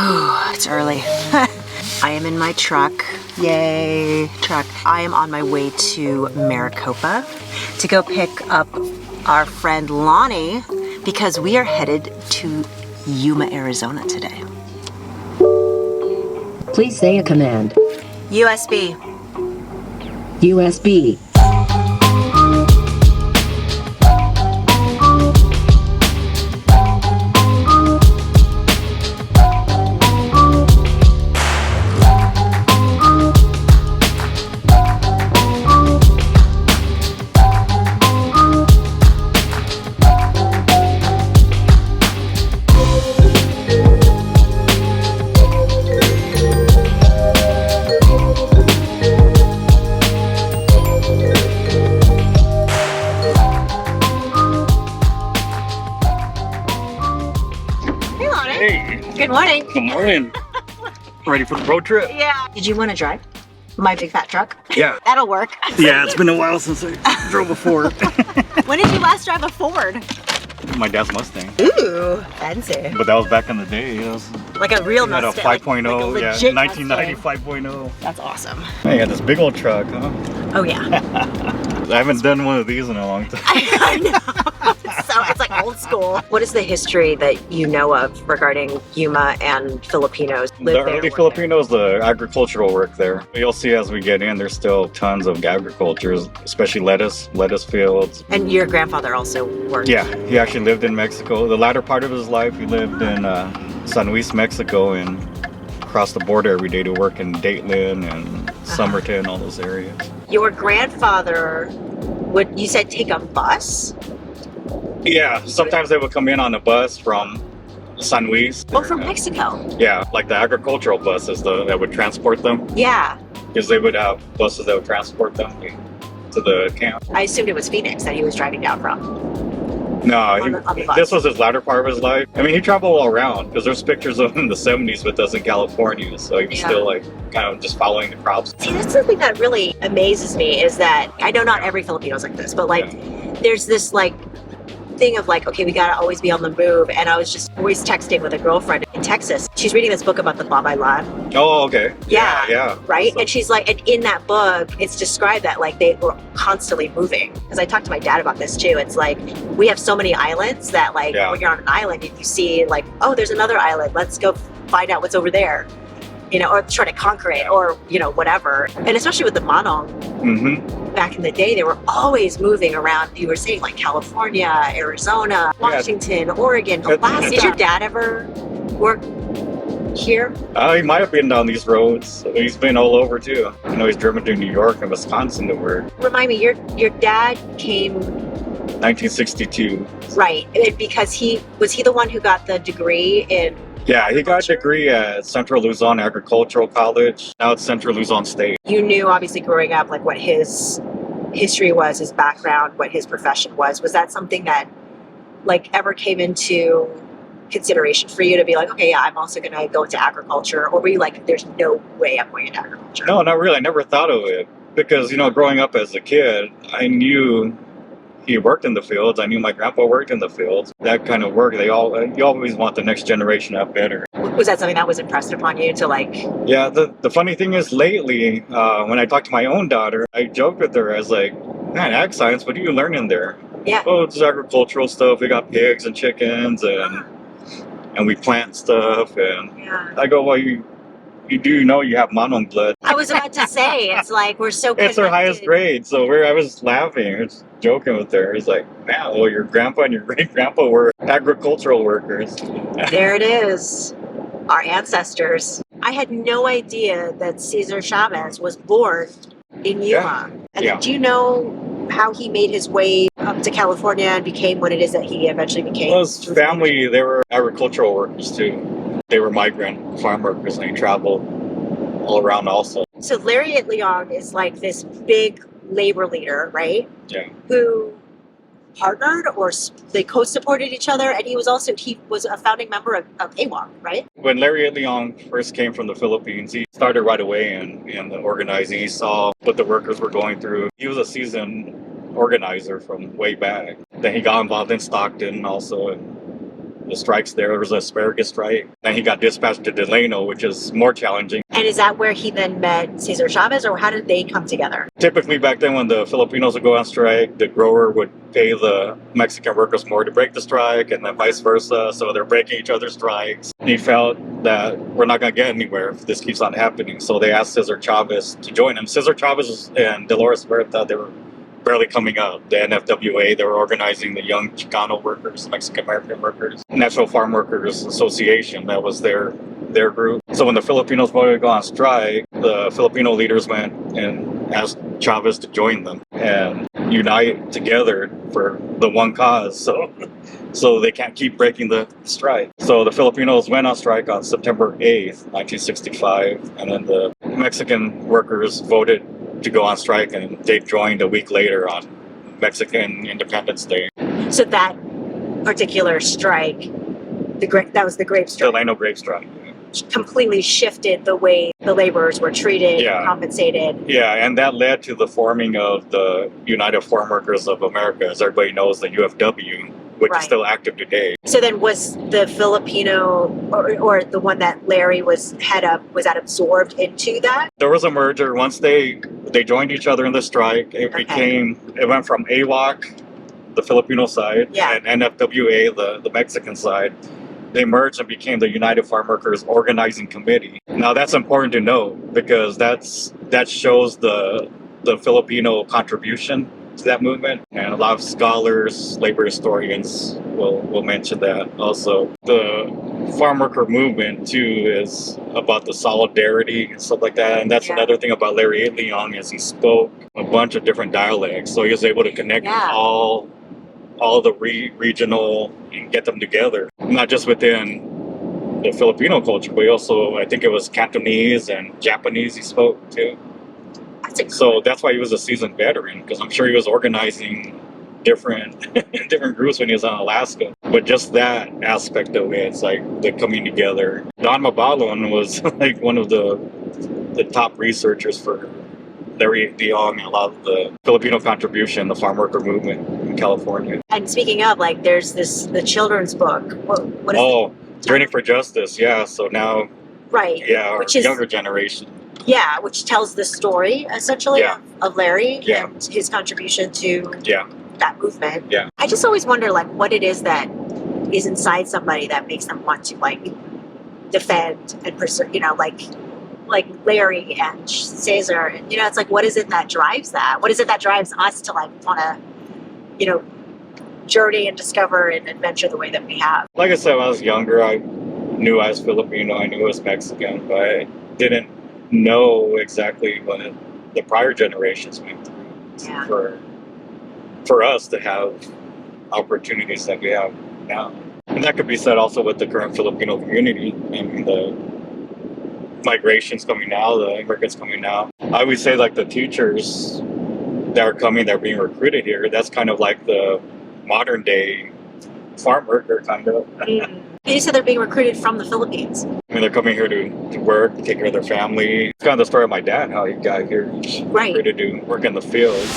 It's early. I am in my truck. Yay, truck. I am on my way to Maricopa to go pick up our friend Lonnie because we are headed to Yuma, Arizona today. Please say a command. USB. USB. Good morning. Good morning. Ready for the road trip? Yeah. Did you want to drive my big fat truck? Yeah. That'll work. Yeah, it's been a while since I drove a Ford. When did you last drive a Ford? My dad's Mustang. Ooh, fancy. But that was back in the day. It was like a real had Mustang. A 5.0, like a yeah, legit 1990 Mustang. 5.0. That's awesome. Man, you got this big old truck, huh? Oh yeah. I haven't done one of these in a long time. I know. So it's like old school. What is the history that you know of regarding Yuma and Filipinos? The early Filipinos, the agricultural work there. You'll see as we get in, there's still tons of agriculture, especially lettuce fields. And your grandfather also worked? Yeah, he actually lived in Mexico. The latter part of his life, he lived in San Luis, Mexico, and crossed the border every day to work in Datelin and Somerton, all those areas. Your grandfather would, you said, take a bus? Yeah, sometimes they would come in on a bus from San Luis. Oh, from Mexico? Yeah, like the agricultural buses that would transport them. Yeah. Because they would have buses that would transport them to the camp. I assumed it was Phoenix that he was driving down from. No, this was his latter part of his life. I mean, he traveled all around because there's pictures of him in the 70s with us in California. So he was still like kind of just following the crops. See, that's something that really amazes me is that, I know not every Filipino is like this, but like there's this like thing of like, okay, we gotta always be on the move. And I was just always texting with a girlfriend in Texas. She's reading this book about the Babaylan. Oh, okay. Yeah. Right? So. And she's like, and in that book, it's described that like they were constantly moving. Because I talked to my dad about this too. It's like, we have so many islands that like when you're on an island, you see like, oh, there's another island. Let's go find out what's over there. You know, or try to conquer it, or, you know, whatever. And especially with the Manong, back in the day, they were always moving around. You were saying like California, Arizona, Washington, Oregon, Alaska. Did your dad ever work here? He might have been down these roads. He's been all over too. You know, he's driven to New York and Wisconsin to work. Remind me, your dad came 1962. Right, because was he the one who got the degree in? Yeah, he got a degree at Central Luzon Agricultural College. Now it's Central Luzon State. You knew, obviously, growing up, like what his history was, his background, what his profession was. Was that something that, like, ever came into consideration for you to be like, okay, yeah, I'm also going to go into agriculture? Or were you like, there's no way I'm going into agriculture? No, not really. I never thought of it. Because, you know, growing up as a kid, I knew he worked in the fields. I knew my grandpa worked in the fields. That kind of work, you always want the next generation to have better. Was that something that was impressed upon you to like? Yeah, the funny thing is lately, when I talk to my own daughter, I joke with her, I was like, man, ag science, what are you learning there? Yeah. Oh, it's agricultural stuff. We got pigs and chickens and we plant stuff. And I go, well, you do know you have Manong blood. I was about to say, it's like we're so connected. It's her highest grade. So I was laughing. I was joking with her. It's like, man, well, your grandpa and your great-grandpa were agricultural workers. There it is. Our ancestors. I had no idea that Cesar Chavez was born in Yuma. And do you know how he made his way up to California and became what it is that he eventually became? Well, his family, they were agricultural workers too. They were migrant farm workers and they traveled all around also. So Larry Itliong is like this big labor leader, right? Yeah. Who partnered or they co-supported each other, and he was a founding member of AWOC, right? When Larry Itliong first came from the Philippines, he started right away in the organizing. He saw what the workers were going through. He was a seasoned organizer from way back. Then he got involved in Stockton also, and the strikes there. There was an asparagus strike. Then he got dispatched to Delano, which is more challenging. And is that where he then met Cesar Chavez, or how did they come together? Typically back then when the Filipinos would go on strike, the grower would pay the Mexican workers more to break the strike, and then vice versa. So they're breaking each other's strikes. He felt that we're not going to get anywhere if this keeps on happening. So they asked Cesar Chavez to join him. Cesar Chavez and Dolores Huerta, they were barely coming up. The NFWA, they were organizing the young Chicano workers, Mexican-American workers. National Farm Workers Association, that was their group. So when the Filipinos wanted to go on strike, the Filipino leaders went and asked Chavez to join them and unite together for the one cause. So they can't keep breaking the strike. So the Filipinos went on strike on September 8th, 1965, and then the Mexican workers voted to go on strike, and they joined a week later on Mexican Independence Day. So that particular strike, that was the grape strike. Delano Grape Strike. Completely shifted the way the laborers were treated, compensated. Yeah, and that led to the forming of the United Farm Workers of America, as everybody knows, the UFW, which is still active today. So then was the Filipino, or the one that Larry was head of, was that absorbed into that? There was a merger. Once they joined each other in the strike, it went from AWOC, the Filipino side, and NFWA, the Mexican side. They merged and became the United Farm Workers Organizing Committee. Now that's important to note because that shows the Filipino contribution to that movement, and a lot of scholars, labor historians will mention that also. The farm worker movement too is about the solidarity and stuff like that, and that's another thing about Larry Itliong is he spoke a bunch of different dialects, so he was able to connect all the regional and get them together, not just within the Filipino culture, but also I think it was Cantonese and Japanese he spoke too. So that's why he was a seasoned veteran, because I'm sure he was organizing different groups when he was on Alaska. But just that aspect of it, it's like they're coming together. Don Mabalon was like one of the top researchers for Larry Itliong and a lot of the Filipino contribution, the farm worker movement in California. And speaking of, like, there's the children's book. What is Journey for Justice. Yeah, so now, which is younger generation. Yeah, which tells the story essentially of Larry and his contribution to that movement. Yeah. I just always wonder, like, what it is that is inside somebody that makes them want to, like, defend and pursue, like Larry and Cesar. And, it's like, what is it that drives that? What is it that drives us to, like, want to, journey and discover and adventure the way that we have? Like I said, when I was younger, I knew I was Filipino, I knew I was Mexican, but I didn't know exactly what the prior generations went through for us to have opportunities that we have now. And that could be said also with the current Filipino community. I mean, the migrations coming now, the immigrants coming now. I always say, like, the teachers that are coming, that are being recruited here, that's kind of like the modern day farm worker kind of. You said they're being recruited from the Philippines. I mean, they're coming here to work, to take care of their family. It's kind of the story of my dad, how he got here recruited to work in the field.